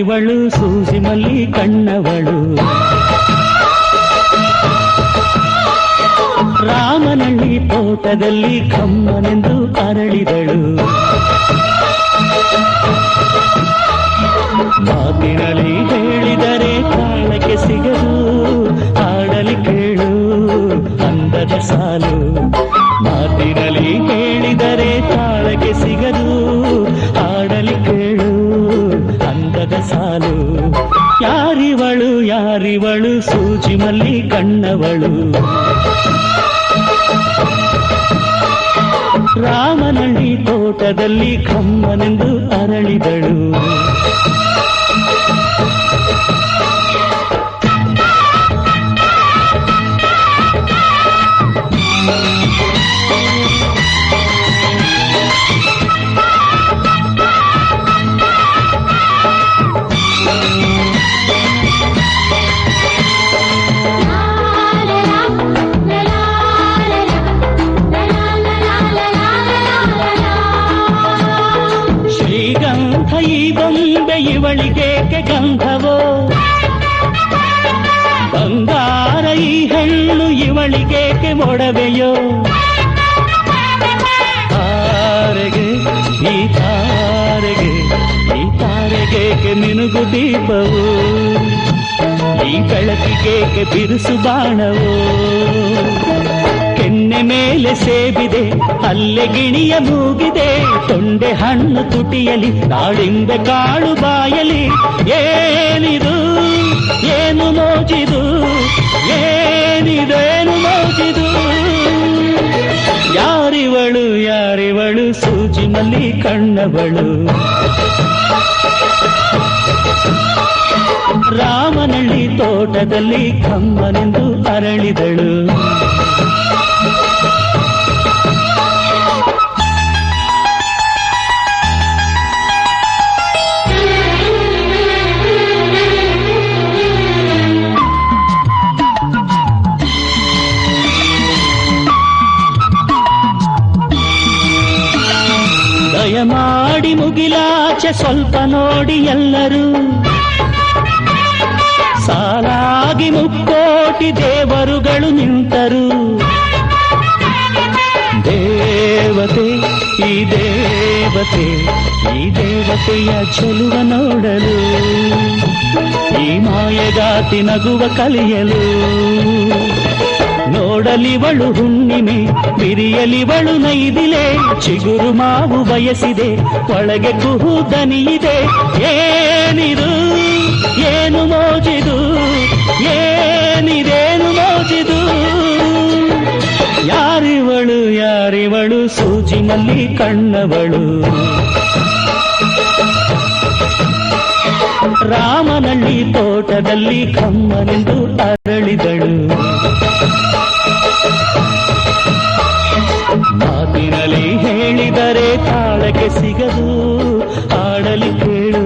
ಯಾರಿವಳು ಸೂಜಿ ಮಲ್ಲಿ ಕಣ್ಣವಳು ರಾಮನಳ್ಳಿ ತೋಟದಲ್ಲಿ ಕಮ್ಮನೆಂದು ಅರಳಿದಳು ಮಾತಿನಲ್ಲಿ ಹೇಳಿದರೆ ತಾಳಕ್ಕೆ ಸಿಗದು ಹಾಡಲಿ ಕೇಳು ಅಂದದ ಸಾಲು ಮಾತಿನಲ್ಲಿ ಹೇಳಿದರೆ ತಾಳಕ್ಕೆ ಸಿಗದು ಹಾಡಲಿ ಕೇಳು ಅಂದದ ಸಾಲು ಯಾರಿವಳು ಯಾರಿವಳು ಸೂಜಿ ಮಲ್ಲಿ ಕಣ್ಣವಳು ರಾಮನಳ್ಳಿ ತೋಟದಲ್ಲಿ ಕಮ್ಮನೆಂದು ಅರಳಿದಳು ಈ ಬೊಂಬೆ ಇವಳಿಗೇಕೆ ಗಂಧವೋ ಬಂಗಾರ ಈ ಹೆಣ್ಣು ಇವಳಿಗೇಕೆ ಮೊಡವೆಯೋ ತಾರೆಗೆ ಈ ತಾರೆಗೇಕೆ ಮಿನುಗು ದೀಪವು ಈ ಬೆಳಕಿಗೇಕೆ ಬಿರುಸು ಬಾಣವೋ ಕೆನ್ನೆ ಮೇಲೆ ಸೇಬಿದೆ ಅಲ್ಲೆ ಗಿಣಿಯ ಮೂಗಿದೆ ತೊಂಡೆ ಹಣ್ಣು ತುಟಿಯಲಿ ದಾಳಿಂಬೆ ಕಾಳು ಬಾಯಲಿ ಏನಿದು ಏನು ಮೋಜಿದು ಏನಿದೇನು ಮೋಜಿದು ಯಾರಿವಳು ಯಾರಿವಳು ಸೂಜಿ ಮಲ್ಲಿ ಕಣ್ಣವಳು ರಾಮನಳ್ಳಿ ತೋಟದಲ್ಲಿ ಕಮ್ಮನೆಂದು ಅರಳಿದಳು ದಯಮಾಡಿ ಮುಗಿಲಾಚೆ ಸ್ವಲ್ಪ ನೋಡಿ ಎಲ್ಲರೂ ಸಾಲಾಗಿ ಮುಕ್ಕೋಟಿ ದೇವರುಗಳು ನಿಂತರು ದೇವತೆ ಈ ದೇವತೆಯ ಚೆಲುವ ನೋಡಲು ಈ ಮಾಯಗಾತಿ ನಗುವ ಕಲಿಯಲು ನೋಡಲಿವಳು ಹುಣ್ಣಿಮೆ ಬಿರಿಯಲಿವಳು ನೈದಿಲೆ ಚಿಗುರು ಮಾವು ಬಯಸಿದೆ ಒಳಗೆ ಕುಹು ದನಿಯಿದೆ ಏನಿದು ಏನು ಮೋಜಿದು ಏನಿದೇನು ಮೋಜಿದು ಯಾರಿವಳು ಯಾರಿವಳು ಸೂಜಿ ಮಲ್ಲಿ ಕಣ್ಣವಳು ರಾಮನಳ್ಳಿ ತೋಟದಲ್ಲಿ ಕಮ್ಮನೆಂದು ಅರಳಿದಳು ಮಾತಿನಲ್ಲಿ ಹೇಳಿದರೆ ತಾಳಕ್ಕೆ ಸಿಗದು ಹಾಡಲಿ ಕೇಳು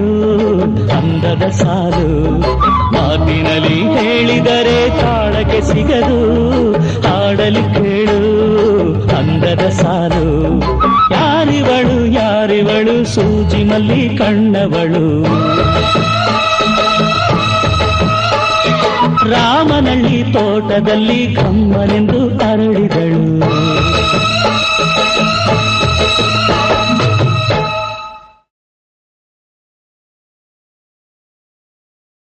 ಅಂದದ ಸಾಲು ಮಾತಿನಲ್ಲಿ ಹೇಳಿದರೆ ತಾಳಕ್ಕೆ ಸಿಗದು ಹಾಡಲಿ ಕೇಳು ಅಂದದ ಸಾಲು ಯಾರಿವಳು ಯಾರಿವಳು ಸೂಜಿ ಮಲ್ಲಿ ಕಣ್ಣವಳು ರಾಮನಳ್ಳಿ ತೋಟದಲ್ಲಿ ಕಮ್ಮನೆಂದು ಅರಳಿದಳು